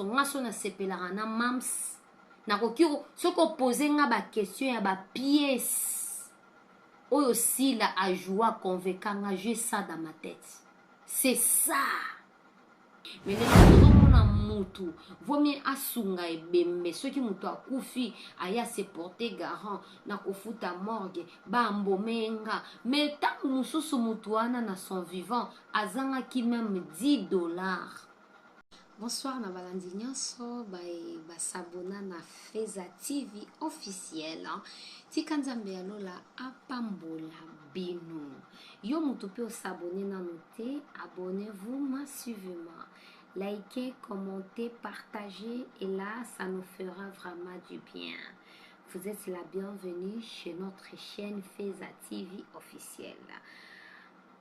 ngaso na sepelaka na mams nakoki soko poser nga ba question ya ba pièce oyo sila a joie convaincant j'ai ça dans ma tête. C'est ça. Mais les mutu vaut mieux asunga ebembe soki mutu akufi aya se porter garant na kofuta morgue ba mbomenga mais tangu mususu mutu wana na son vivant azanga ki même $10. Bonsoir na balandi nyonso basabona na Feza TV officiel. Tika nzambe alola apambola bino. Yo mutu pe osabone na note, abonnez-vous massivement. Likez, commentez, partagez et là ça nous fera vraiment du bien. Vous êtes la bienvenue chez notre chaîne Feza TV officiel.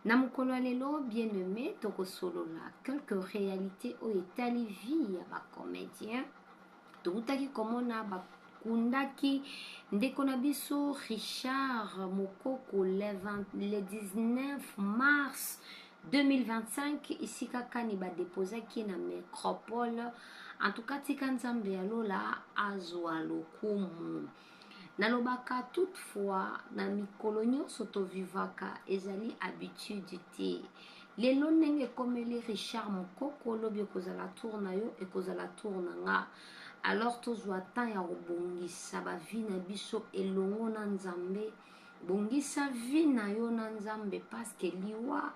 Namukolo lelo bien-aimé toko solo la quelques réalités o etali vie ya ba comédien tokutaki komona ba kundaki ndeko na biso Richard Mokoko le 19 mars 2025 ici kakani ba déposé ki na métropole en tout cas tika nzambe ya lola azwa lokumu. Nalobaka toutefois na mikolo nyonso tovivaka ezali habitude te. Lelo ndenge komeli Richard Mokoko lobi ekozala tour na yo ekozala tour na nga. Alors tozwa temps ya kobongisa ba vie na biso elongo na nzambe. Bongisa vie na yo na nzambe parce que liwa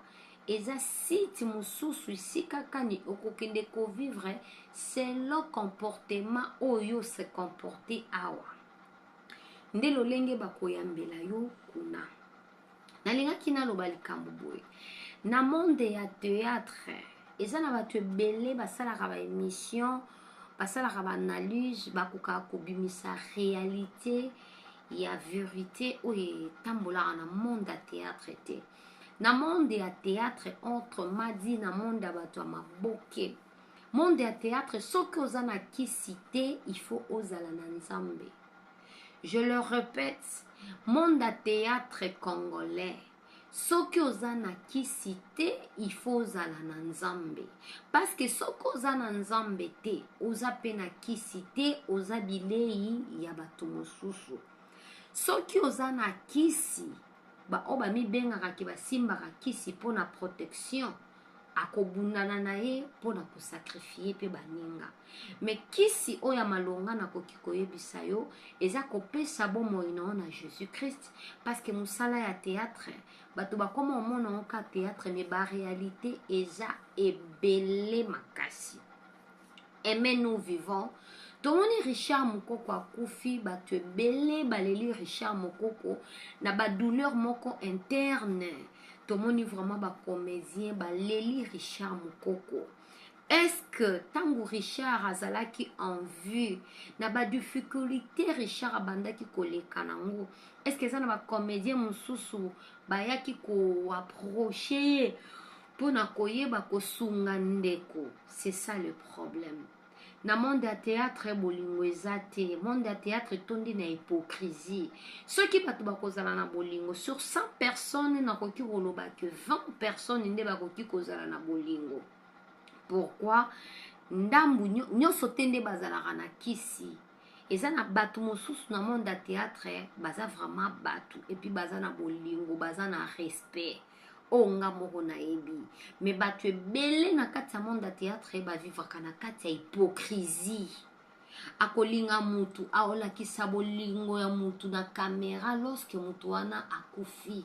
eza site mususu isi kakani okokende ko vivre selon comportement oyo se comporter awa. Nde lolenge bakoyambela yo kuna. Nalingaki naloba likambo boye. Na monde ya théâtre, eza na bato ebele basalaka ba émission, basalaka ba analyse, bakoka kobimisa réalité ya vérité oyo tambolaka na monde ya théâtre te. Na monde ya théâtre entre madi na monde ya bato ya maboke. Monde ya théâtre soki oza na kisi te, il faut ozala na nzambe. Je le répète, monde à théâtre congolais. Soki oza na kisi te, il faut ozala na nzambe. Parce que soki oza na nzambe te, oza pe na kisi te, oza bilei ya bato mosusu. Soki oza na kisi, ba oba mi bengaka ki basimbaka kisi po na protection. Akobundana na ye pona ko sacrifier pe baninga. Mais kisi oya malonga na koki koyebisa yo eza kopesa bomoi na Jésus Christ parce que musala ya théâtre bato bakoma omona oka théâtre mais ba réalité eza ebele makasi. Et mais nous vivons tomoni Richard Mokoko akufi bato ebele baleli Richard Mokoko na ba douleur moko interne. Tomoni vraiment ba comédien ba leli Richard Mokoko. Est-ce que tango Richard azalaki en vue na ba difficulté Richard abandaki koleka nango? Est-ce que ça na ba comédien mususu ba yaki ko approcher pour na koyeba ko sunga ndeko? C'est ça le problème. Na monde ya théâtre bolingo ezate, monde ya théâtre tondi na hypocrisie. Ceux qui bato bakozala na bolingo sur 100 personnes na koki koloba que 20 personnes nde bakoki kozala na bolingo. Pourquoi? Ndambu nyonso tende bazalaka na kisi. Eza na bato mosusu na monde ya théâtre baza vraiment bato et puis baza na bolingo, baza na respect. Onga moko na ebi mais bato ebele na kati ya monde ya théâtre ba vivaka na kati ya hypocrisie. Akolinga mutu aolakisa bolingo ya mutu na kamera lorsque mutu wana akufi.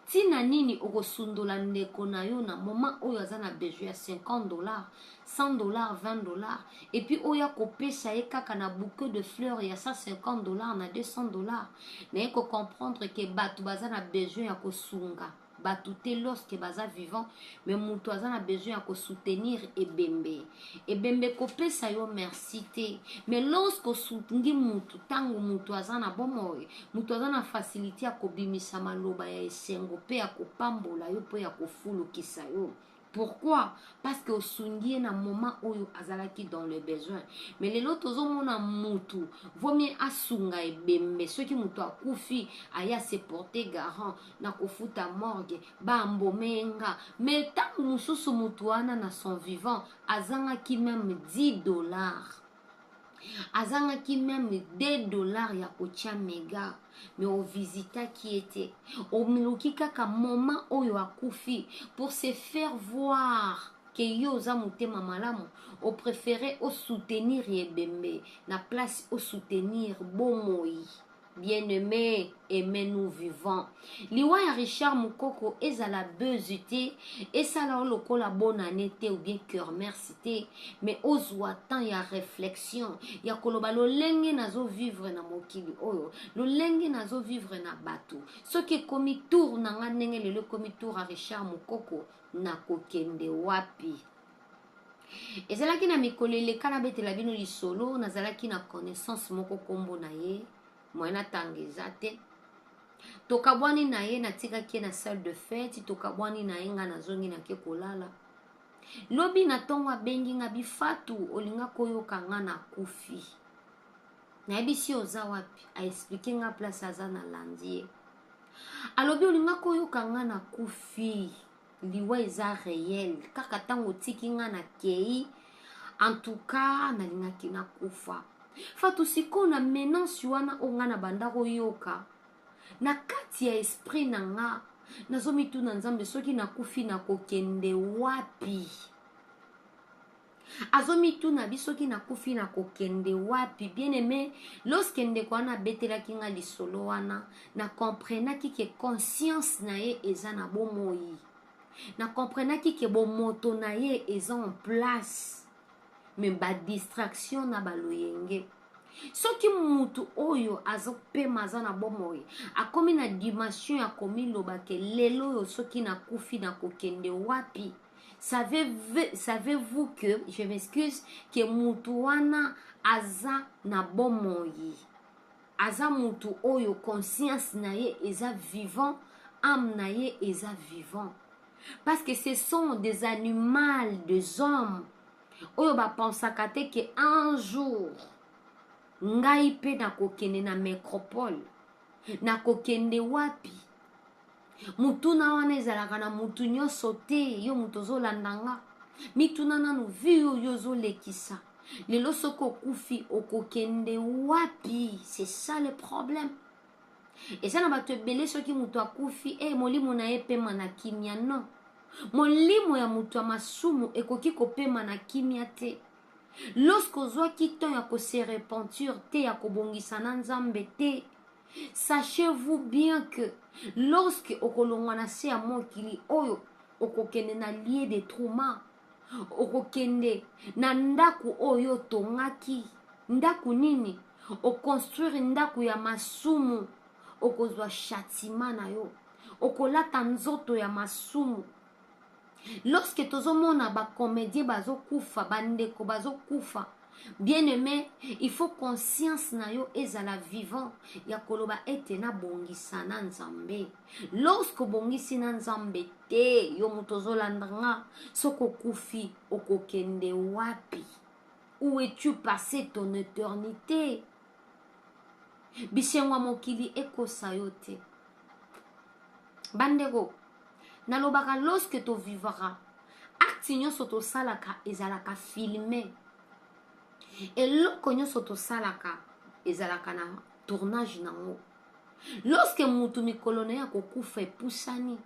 Tina nini okosundola ndeko na yo na moment oyo aza na besoin ya $50, $100, $20 et puis oya kopesa ye kaka na bouquet de fleurs ya $150 na $200 na ye ko comprendre que bato baza na besoin ya kosunga batute lorsque baza vivant mais mutu aza na besoin ya ko soutenir ebembe ebembe kopesa yo merci te mais lorsque soutengi mutu tango mutu aza na bomoi mutu aza na facilité ya kobimisa maloba ya esengo pe ya kopambola yo pe ya kofulukisa yo Pourquoi? Parce que osungi na moment oyo azalaki dans le besoin. Mais les autres ozomona mutu vaut mieux asunga ebembe soki mutu akufi aya se porter garant na kofuta morgue ba mbomenga. Mais tant mususu mutu wana na son vivant azangaki même $10. Azangaki même $2 ya kotia mega. Mais au visita qui était au miloki kaka moment oyo akufi pour se faire voir que yo za mutema malamu au préféré au soutenir yebembe na place au soutenir bomoi. Bien-aimé, aimez-nous vivants. Liwa ya Richard Mukoko ezala bezute et ça la lokola bonne année ou bien cœur merci te mais ozwa temps ya réflexion ya koloba lolenge nazo vivre na mokili oyo lolenge nazo vivre na bato soki komi tour na nga ndenge lelo komi tour a Richard Mukoko na kokende wapi. Ezalaki na mikolo eleka na betela bino lisolo nazalaki na connaissance moko kombo na ye moyena tangeza te tokabwani na ye natikaki na salle de fête tokabwani na ye nga nazongi na ke kolala lobi na tongo abengi nga bifatu olinga koyoka nga na kufi nayebi si oza wapi aexplike nga place aza na landie alobi olinga koyoka nga na kufi liwa eza réel kaka tango tiki nga na kei en tout cas nalingaki na kufa fatu siko na menance wana onga na banda koyoka na kati ya esprit na nga nazomitu na nzambe soki nakufi na kokende wapi azomitu na bisoki nakufi na kokende wapi. Bien aimé, lorsque ndeko wana betelaki nga lisolo wana na comprenaki ke conscience na ye eza na bomoi na comprenaki ke bomoto na ye eza en place mais ba distraction na baloyenge soki mutu oyo azopema aza na bomoi akomi na dimension ya komi loba ke lelo oyo soki nakufi na kokende wapi. Savez-vous que, je m'excuse, que mutu wana aza na bomoi aza mutu oyo conscience na ye eza vivant, âme na ye eza vivant, parce que ce sont des animaux, des hommes oyo bapensaka te ke un jour ngai pe na kokende na métropole na kokende wapi. Mutu na wana ezalaka na mutu nyonso te yo mutu ozolandanga mituna nanu vi oyo ozolekisa lelo soki okufi okokende wapi. C'est ça le problème. eza na bato ebele soki mutu akufi molimo na ye pema na kimia. Non, molimo ya mutu ya masumu ekoki kopema na kimia te. Lorsque ozwaki temps ya kose repentir te ya kobongisa na nzambe te, sachez-vous bien que lorsque okolongwa na se ya mokili oyo okokende na lieu de trauma, okokende na ndaku oyo tongaki ndaku nini, okonstruire ndaku ya masumu, okozwa châtiment na yo, okolata nzoto ya masumu. Lorsque tozomona ba comédien bazokufa, bandeko bazokufa, bien aimé, il faut conscience na yo ezala vivant ya koloba ete na bongisa na nzambe. Lorsque bongisi na nzambe te yo mutozolandanga soko kufi okokende wapi? Où es-tu passé ton éternité? Bisengwa mokili ekosa yo te. Bandeko nalobaka lorsque to vivra acte nyonso tosalaka ezalaka filmé eloko nyonso tosalaka ezalaka na tournage nango. Lorsque mutu mikolo na ye akokufa epusani,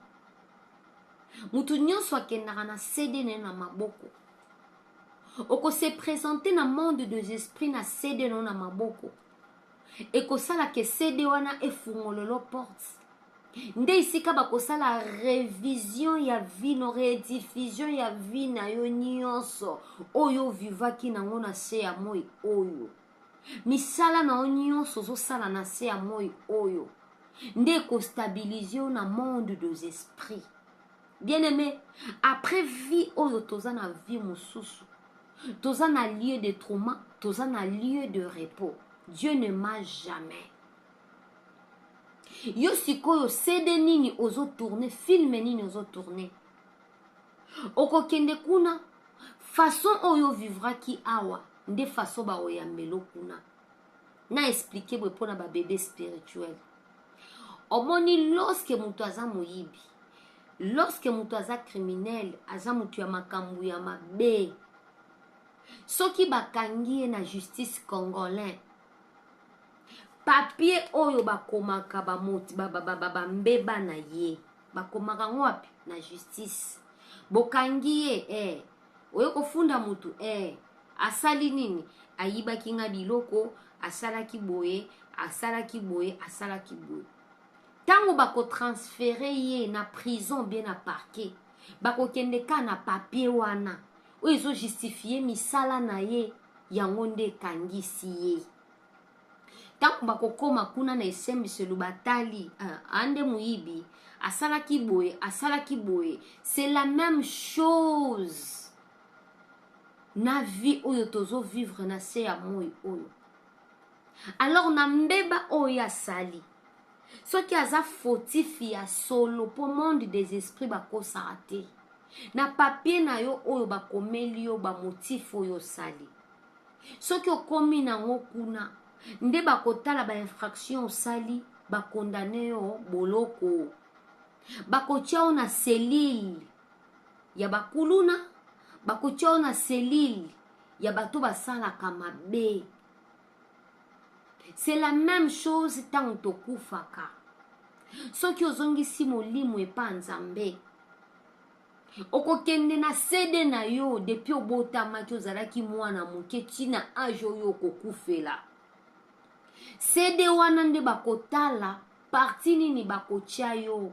mutu nyonso akendaka na CD na maboko, okose présenter na monde des esprits na CD na maboko, ekosala ke CD wana efungololo porte nde isika bakosala révision ya vie no rediffusion ya vie na yo nyonso oyo vivaki nango na se ya moi oyo misala na yo nyonso ozosala na se ya moi oyo nde ekostabilize yo na monde des esprits. Bien aimé, après vie oyo toza na vie mosusu, toza na lieu de trauma, toza na lieu de repos. Dieu ne ment jamais. Yo sikoyo CD nini ozo tourner, film nini ozo tourner, okokende kuna façon oyo vivra ki awa nde façon ba oyambelo kuna na expliquer bwe pona ba bébé spirituel. Omoni lorsque mutu aza moyibi, lorsque mutu aza criminel, aza mutu ya makambu ya mabe, soki bakangi ye na justice congolais, papier oyo bakomaka bambeba na ye, bakomaka wapi na justice. Bokangi ye oyo kofunda mutu asali nini, ayibaki nga biloko, asalaki boye, asalaki boye, asalaki boye. Tango bako transférer ye na prison bien na parquet, bako kende ka na papier wana oyo ezo justifier misala na ye yango nde kangisi ye. Tango bako koma kuna na esembiselo batali ande muyibi asalaki boye, asalaki boye, c'est la même chose na vie oyo tozo vivre na se ya moi oyo. Alors na mbeba oyo asali soki aza fautif ya solo po monde des esprits bakosaka te, na papier na yo oyo bakomeli yo ba motif oyo sali, soki okomi nango kuna nde bakotala ba infraction osali, bakondane yo boloko, bakotia yo na selile ya bakuluna, bakotia yo na selile ya bato basalaka mabe. C'est la même chose tant tokufaka. Soki ozongisi molimo epa nzambe, okokende na sede na yo depuis obotamaki ozalaki mwana moke tina age oyo okokufela. Sede wana nde bakotala parti nini bakotia yo.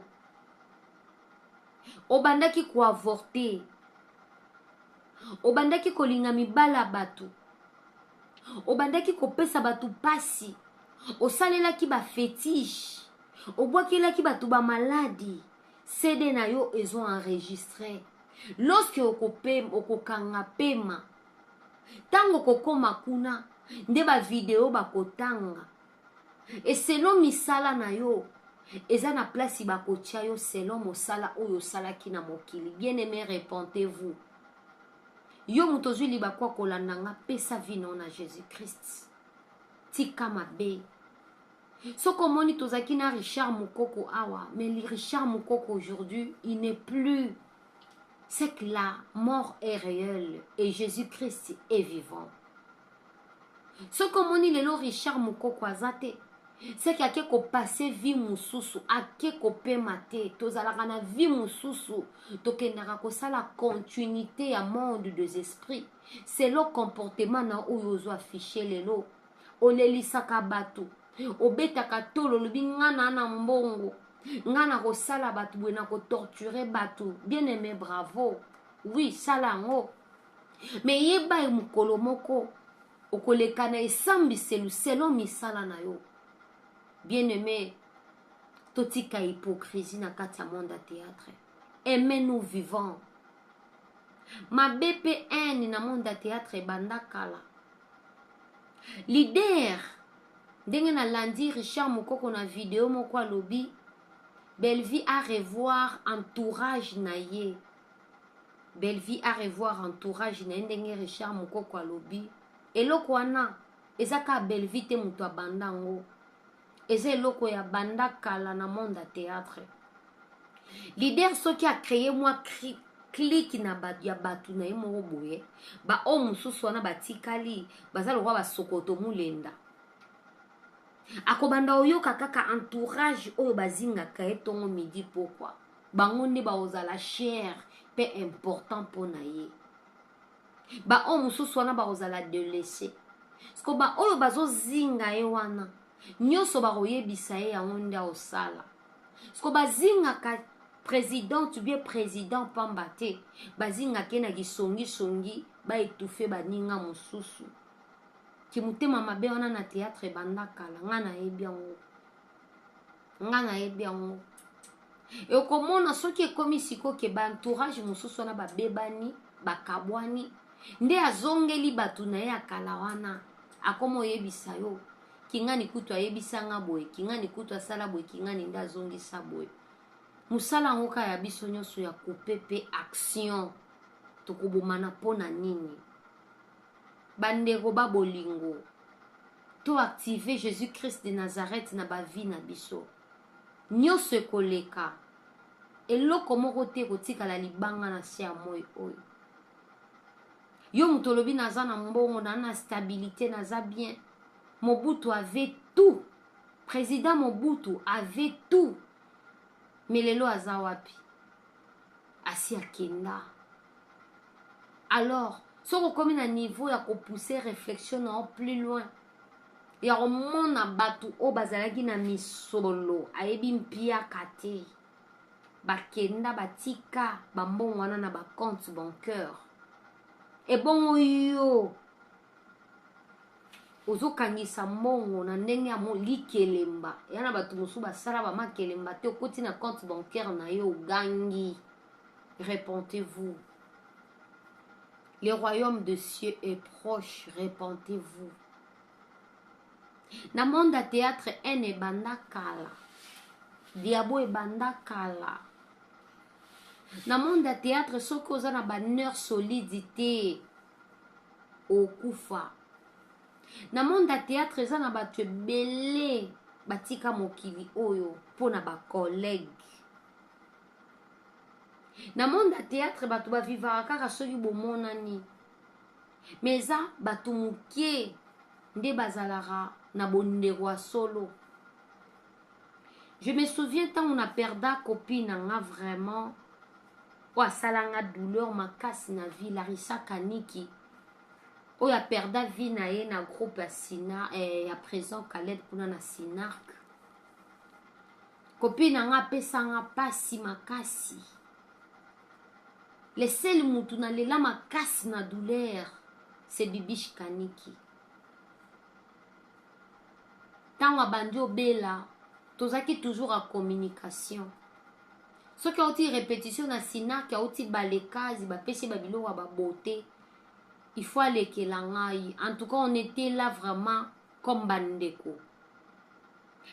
Obandaki ko avorter, obandaki kolinga mibala batu, obandaki kopesa batu pasi, osalelaki ba fétiche, obwakelaki batu ba maladi. CD na yo ezo enregistré. Lorsque okokanga pema, tango kokoma kuna nde ba video bakotanga, et selon misala na yo eza na place bakotia yo selon mosala oyo salaki na mokili. Bien aimé, répentez-vous. Yo mutozwi libakwa kolandanga pesa vino na Jésus-Christ. Tika mabe. Soko moni tozaki na Richard Mukoko awa, mais Richard Mukoko aujourd'hui, il n'est plus. C'est que la mort est réelle et Jésus-Christ est vivant. Soko moni lelo Richard Mukoko azate, c'est qu'il y a quelque passé vie mususu, a quelque pemate, tozalaka na vie mususu, tokendaka kosala continuité ya monde des esprits. C'est le comportement na oyo ozo affiché lelo. Olelisaka bato, obetaka tolo lobi ngana na mbongo, ngana kosala bato bwena ko torturer bato. Bien aimé, bravo. Oui, salango. Mais yeba mukolo moko okoleka na esambiselu selon misala na yo. Bien aimé, totika hypocrisie na kati ya monde à théâtre. Aimez-nous vivants. Ma BPN na monde à théâtre bandakala. Leader ndenge na landi Richard Mukoko na vidéo moko lobby belle vie à revoir entourage na ye. Belle vie à revoir entourage na ndenge Richard Mukoko lobby. Eloko wana ezaka belle vie te mutu abandango. Eza eloko ya bandakala na monde à théâtre. Leader soki a créé moi clique na batu ya batu na yemo boye ba o mususu wana batikali bazalo kwa basokoto mulenda akobanda oyoka kaka entourage oyo bazinga kaetongo midi pourquoi bango nde ba ozala cher pe important pona ye ba o mususu wana ba ozala délaissé sko ba oyo bazo zinga ye wana nyoso ba oyebisa ye yango nde osala sko bazinga ka président tu bien président pambate bazinga kena gisongi songi ba étouffer baninga mususu ki mutema mabe wana na théâtre bandakala ngana yebiango e okomona soki ekomi siko ke ba entourage mususu wana babebani bakabwani nde azongeli batu na ye akala wana akomo yebisa yo kingani kutu ayebisanga boye kingani kutu asala boye kingani nde azongisa boye. musala ngoka ya biso nyonso ya coupe pe action tokobomana pona nini bandeko ba bolingo to activer Jésus Christ de Nazareth na ba vie na biso nyonso ekoleka eloko moko te kotikala libanga na se ya moi oyo yo mutu olobi naza na mbongo na stabilité naza bien. Mobutu avait tout. Président Mobutu avait tout. Mais lelo aza wapi? Asi akenda. Alors, soko komi na niveau ya ko pousser réflexion en plus loin. Ya romona batu o bazalaki na misolo ayebi mpia kate. Bakenda batika bambongo wana na ba compte bancaire. Et bon yo ozokangisa mbongo na ndenge ya likelemba yana bato mosusu basala bamakelemba te okoti na compte bancaire na yo ogangi. Répentez-vous. Le royaume de cieux est proche. Répentez-vous. Na monde ya théâtre en ebanda kala diabo ebanda kala. Na monde ya théâtre soki oza na baneur solidité okufa. Na monde ya théâtre eza na bato ebele batika mokili oyo pona ba collègue. Na monde ya théâtre bato bavivaka kaka soki bomonani. Mais eza bato mokie nde bazalaka na bondeko solo. Je me souviens tant on a perdu copine nga vraiment. Wa salanga douleur makasi na vie Larissa Kaniki. Oya perda vie na ye na groupe ya Sina ya présent Khaled kuna na Sinark. Copine nga pesanga pasi makasi. Le seul mutu na lela makasi na douleur c'est Bibiche Kaniki. Tanga bandio bela tozaki toujours en communication. Ce qui a été répétition na Sina qui a été balekazi ba pesi ba biloko ba beauté. Il faut aller que l'angai. En tout cas, on était là vraiment comme bandeko.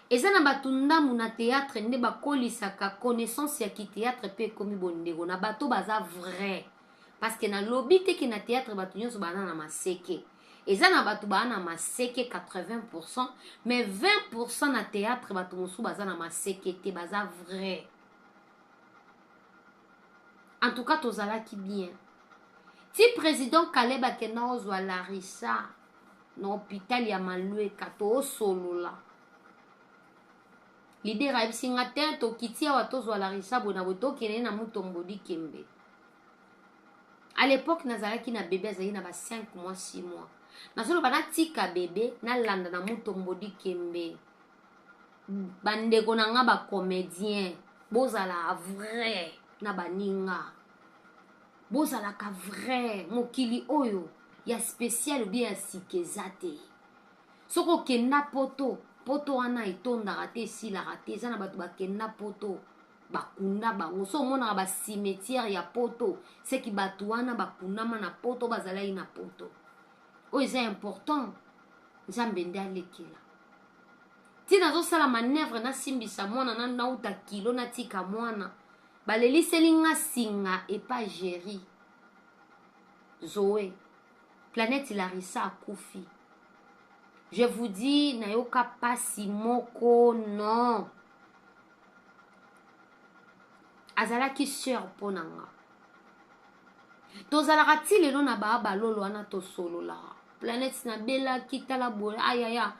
Et ça na batunda muna théâtre nde ba kolisaka connaissance ya ki théâtre pe komi bondeko na bato baza vrai. Parce que na lobby te ki na théâtre bato nyonso bana na maseke. Et ça na bato bana na maseke 80%, mais 20% na théâtre bato mosu baza na maseke te baza vrai. En tout cas, tozalaki bien. Si président Caleb akena ozwa Larissa na hôpital ya Malue kato solola. L'idée raibisi nga te to kiti awa tozwa Larissa bona boto kene na Mutombodi Kembe. À l'époque nazalaki na bébé azali na ba 5 mois 6 mois. Nazolo bana tika bébé na landa na Mutombodi Kembe. Bandeko na nga ba comédien bozala vrai na baninga. Bozala ka vrai mokili oyo ya spécial ou bien sikezate. Soko kenda poto wana itonda te si la raté ça na bato bakenda poto bakunda bango so mona ba cimetière ya poto c'est ki bato wana bakundama na poto bazala ina poto. O c'est important Nzambe nde alekela. Ti nazo sala manœuvre na simbisa mwana na nauta kilo na tika mwana. Baleliseli nga singa et pas Jerry. Zoé. Planète Larissa akufi. Je vous dis, nayoka pasi moko non. Azalaki sœur ponanga. Tozalaka ti lelo na ba lolo ana to solo la. Planète na bela kitala bola ayaya.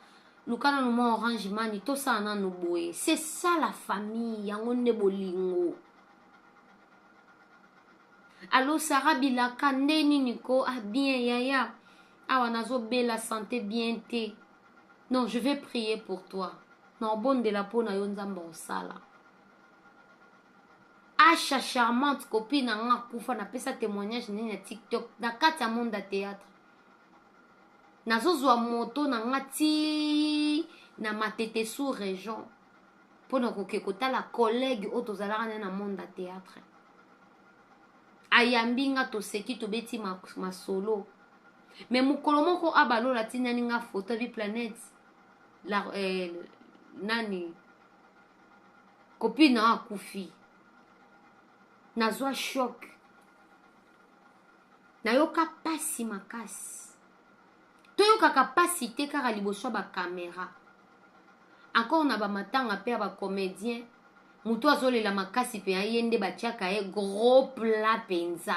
Lukana no mo orange mani to sa na no boye. C'est ça la famille yango ne bolingo. Allo Sarah Bilaka ndeni niko ah bien yaya awa nazo bela santé bien te. Non, je vais prier pour toi. Non, bonne de la peau na yo nzamba osala. Acha charmante copine nga kufa na pesa témoignage nini na TikTok na kati ya monde ya théâtre. Nazo zwa moto na nga ti na matete sous région. Pona koke kotala collègue otozalaka na monde ya théâtre. Ayambinga to seki to beti masolo. Mais mukolo moko abalola tina ninga photo vi planète la nani copine akufi nazwa shock nayoka pasi makasi toyokaka pasi te kaka liboso ba caméra encore na ba matanga pe ba comédien mutu azolela makasi pe ayende batiaka ye gros plat penza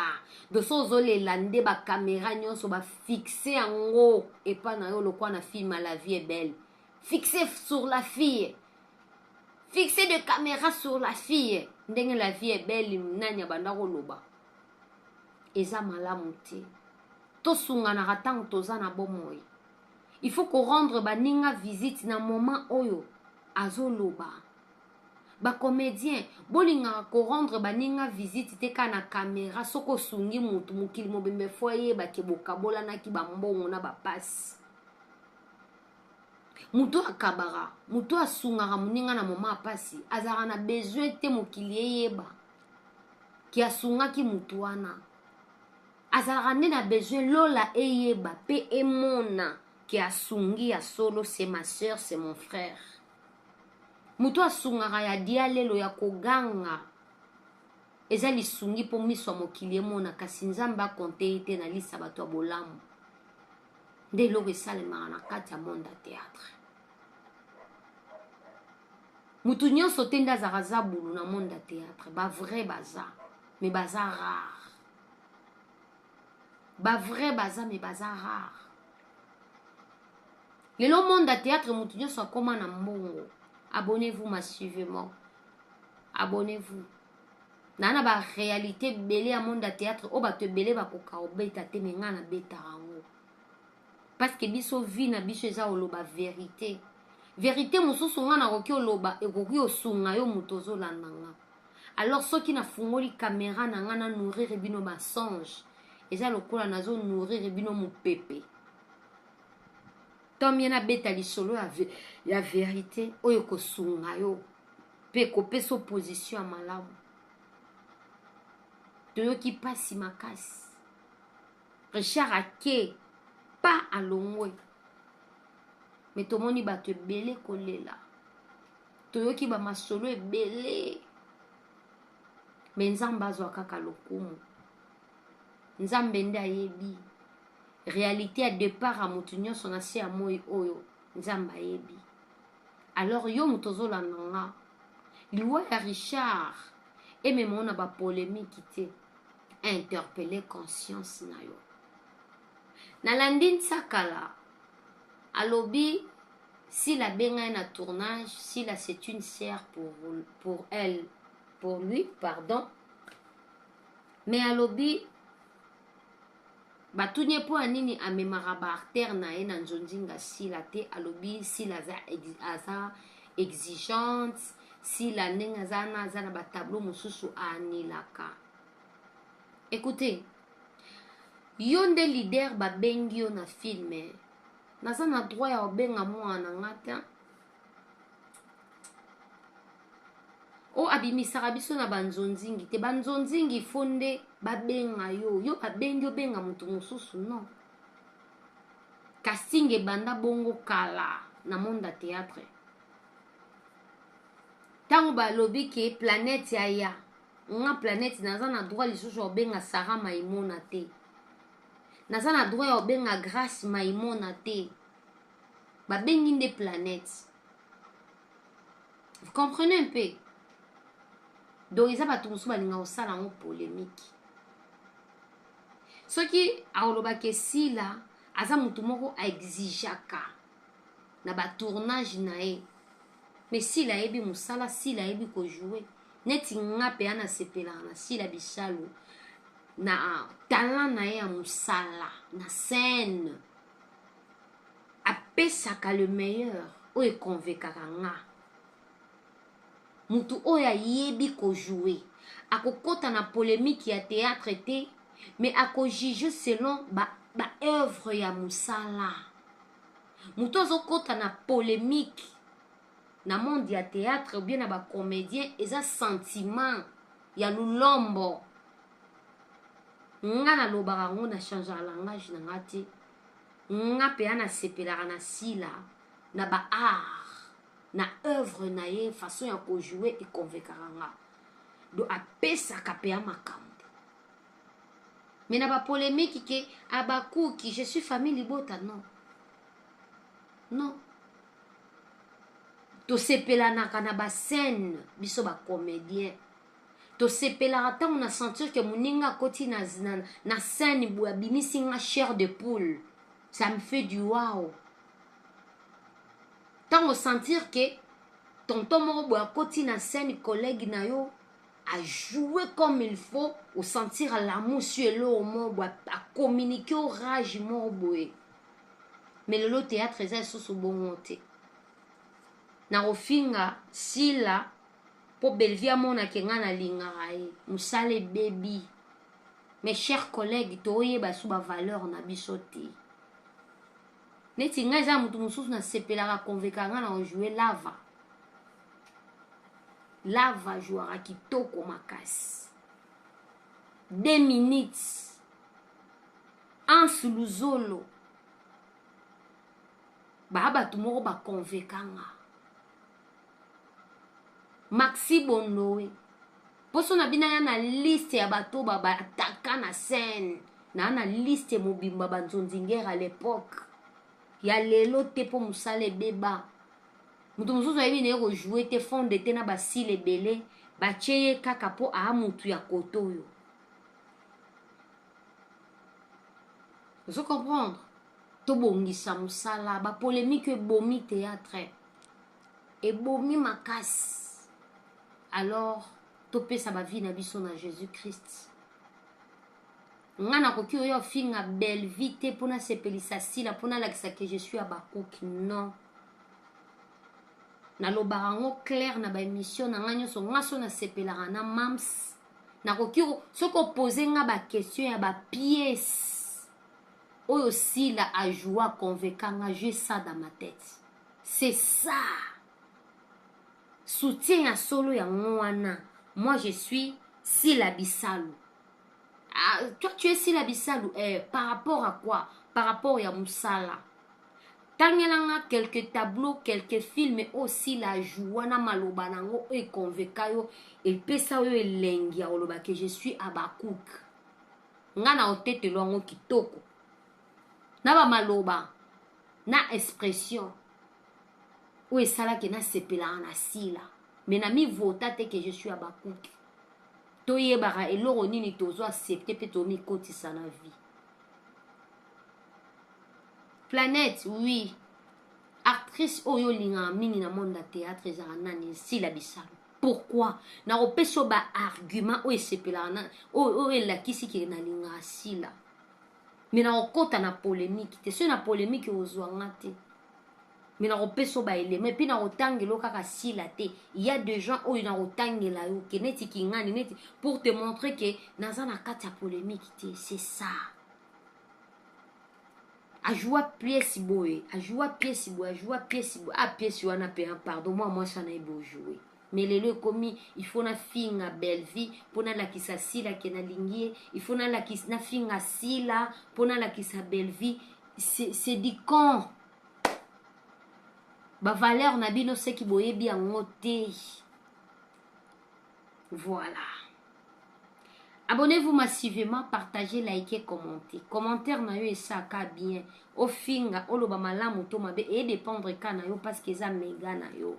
doso ozolela nde ba caméra nyonso ba fixe yango epa na yo lokwa na film La Vie est Belle fixé sur la fille fixé de caméra sur la fille ndenge La Vie est Belle nanya banda koloba eza malamu te tosunganaka ntango toza na bomoi il faut ko rendre baninga visite na moment oyo azoloba bacomédien bolingaka ko rendre baninga visite te ka na caméra soko osungi mutu mokili mobimbe fo yebake bokabolanaki bambongo na bapasi mutu akabaka mutu asungaka moninga na moma apasi azalaka na besoin te mokili eyeba ki asungaki mutu wana azalaka nde na besoin lola eyeba pe emona ki asungi ya solo c'est ma soeur c'est mon frère mutu asungaka ya dia lelo ya koganga eza lisungi mpo miso ya mokili emona kasi nzambe akonte ye te na lisa bato ya bolamu nde eloko esalemaka na kati ya monde ya théâtre mutu nyonso te nde azalaka za bulu na monde ya théâtre bavrai baza me baza rare bavrai baza me baza rare lelo monde ya théâtre mutu nyonso akoma na mbongo abonnez-vous massivement abonnez-vous nana ba réalité belé à monde ya théâtre o bato belé bakoka obeta te me nga na beta rango parce que biso vi na biso eza oloba vérité vérité mosusu nga nakoki oloba ekoki osunga yo mutu ozolanda nga alors soki nafungoli caméra na nga na nourrir bino basonge eza lokola nazo nourrir bino mopepe tomie na beta lisolo ya vérité oyo kosunga yo pe kopesa opposition ya malamu toyoki pasi makasi Richard ake pa alongwe me tomoni bato ebele kolela toyoki bamasolo ebele me nzambe azwa kaka lokumu nzambe nde ayebi réalité ya départ a mutu nyonso na se ya moi oyo nzambe ayebi alors yo mutu ozolanda nga liwa ya Richard emema na bapolémiki te interpeller conscience na yo nalandi nsakala alobi si la benga na tournage si la c'est une sœur pour elle pour lui pardon mais alobi batunye po anini amemaka baartère na ye na nzonzinga sila te alobi sila aza exigente sila ndenge aza na batableau mosusu anilaka écoutez yo nde leader babengi yo na filme naza na droit ya obenga mwana nga te o abimisaka biso na banzonzingi te banzonzingi fo nde babenga yo babengi obenga mutu mosusu non casting ebanda bongo kala na monde ya théâtre ntango balobi ke planète ya nga planète naza na droit lisusu obenga Sarah Maimona te naza na droit ya obenga Grace Maimona te babengi nde planète vous comprenez un peu donc eza bato mosusu balinga kosala yango polémique soki aolobaka esila aza mutu moko aexigeaka na batournage na ye mais sila ayebi mosala sila ayebi kojoue neti nga mpe ana sepelaka na sila bisalu na talent na ye ya mosala na scène apesaka le meilleur oyo ekonvekaka nga mutu oyo ayebi kojoue akokota na polémique ya théâtre te mais akojuge selon ba œuvre ya mosala mutu azokota na polémique na monde ya théâtre ou bien na bacomédien eza sentiment ya lulombo nga nalobaka yango na changeaka langage na nga te nga mpe ana sepelaka na sila na baart na œuvre na ye façon ya kojoue ekonvekaka nga do apesaka pe ya makambo. Mais na ba polémique ke abakuki je suis famille libota, non. Non. To sepelanaka na ba scène biso ba comédien. To sepelaka ntango na sentir que moninga koti na scène boya bimisi nga chair de poule. Ça me fait du wow. Ntango sentir que tonton moko boya koti na scène collègue na yo a joué comme il faut, au sentir l'amour sur l'eau boya a communiquer au rage moko boye. Mais le théâtre eza sous bon te. Na ofinga sila po Belvia mona kenga na lingara e musale baby. Mes chers collègues, toyeba sous ba valeur na biso te. Neti nga za mutu mususu na sepelaka convaincre nga na jouer lava. Lava jouera kitoko makasi. 2 minutes. Ansu Luzolo. Ba tumoko ba convaincre nga. Maxi Bonnoé. Poso na bina ya na liste ya bato ba ataka na scène. Na liste mobimba banzonzingera à l'époque. Ya lelo te po musale beba. Mutu mususu ayebi na ko jouer te fonde te na basile belé. Ba cheye kaka po a mutu ya kotoyo. Vous comprendre? To bongisa musala ba polémique bomi théâtre. Et bomi makasi. Alors, topé sa ba vie na biso na Jésus-Christ. Ngana koki oyo finga belle vite pona sepelisa sila pona lakisa que je suis à bakoki, non. Na lo barango clair na ba émission na nga nyonso ngaso na sepelaka na mams. Na koki soko poser nga ba question ya ba pièce. Oyo sila a joué convaincre nga, j'ai ça dans ma tête. C'est ça. Soutien à solo ya ngwana. Moi je suis Sila Bissalu. Ah, toi tu es Sila Bissalu. Par rapport à quoi? Par rapport à Moussala. Tangelanga quelques tableaux, quelques films aussi la jouana malobanango et convekayo et pesa yo elengi ya oloba que je suis Abakouk. Ngana otete longo kitoko. Na ba maloba na expression. Ou est ça là qui n'a sepela en asila. Mais na mi vota te que je suis Abakouk. Toye bara eloro nini tozo accepter pe to mi koti sa na vie. Planète, oui. Actrice oyo linga mingi na monde da théâtre ezara nani Sila Bissalu. Pourquoi? Na opeso ba argument o sepela na o elakisi ki na linga asila. Mais na okota na polémique te. Se na polémique ozwanga te. Mais na opeso ba élément et puis na otangelo kaka sila te. Il y a des gens où na otangela yo ke neti ki ngani neti pour te montrer que naza na kati ya polémique te. C'est ça. A jouer pièce boy, a jouer pièce boy, a jouer pièce boy. A pièce wana pe pardon moi ça na beau jouer. Mais les commis, il faut na finga belle vie pour na la kisa sila ke na lingie, il faut na la kisa na finga sila pour na la kisa belle vie. C'est du con. Ba valeur na bino se ki boye bien ngote. Voilà. Abonnez-vous massivement, partagez, likez, commentez. Commentaire na yo esaka bien. O finga, o loba malamu to mabe et dépendre kana yo parce que ça méga na yo.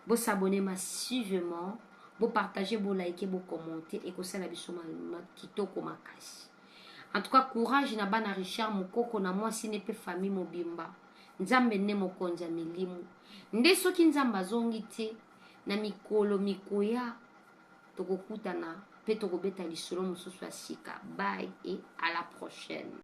Vous s'abonnez massivement, vous partagez, vous likez, vous commentez et que ça la biso kitoko makasi. En tout cas, courage na bana Richard Mukoko na moi si ne pe famille mobimba. Nzambe ne mokonza milimu. Nde soki nzamba zongi te na mikolo mikoya tokokutana pe tokobeta lisolo mosusu ya sika. Bye et à la prochaine.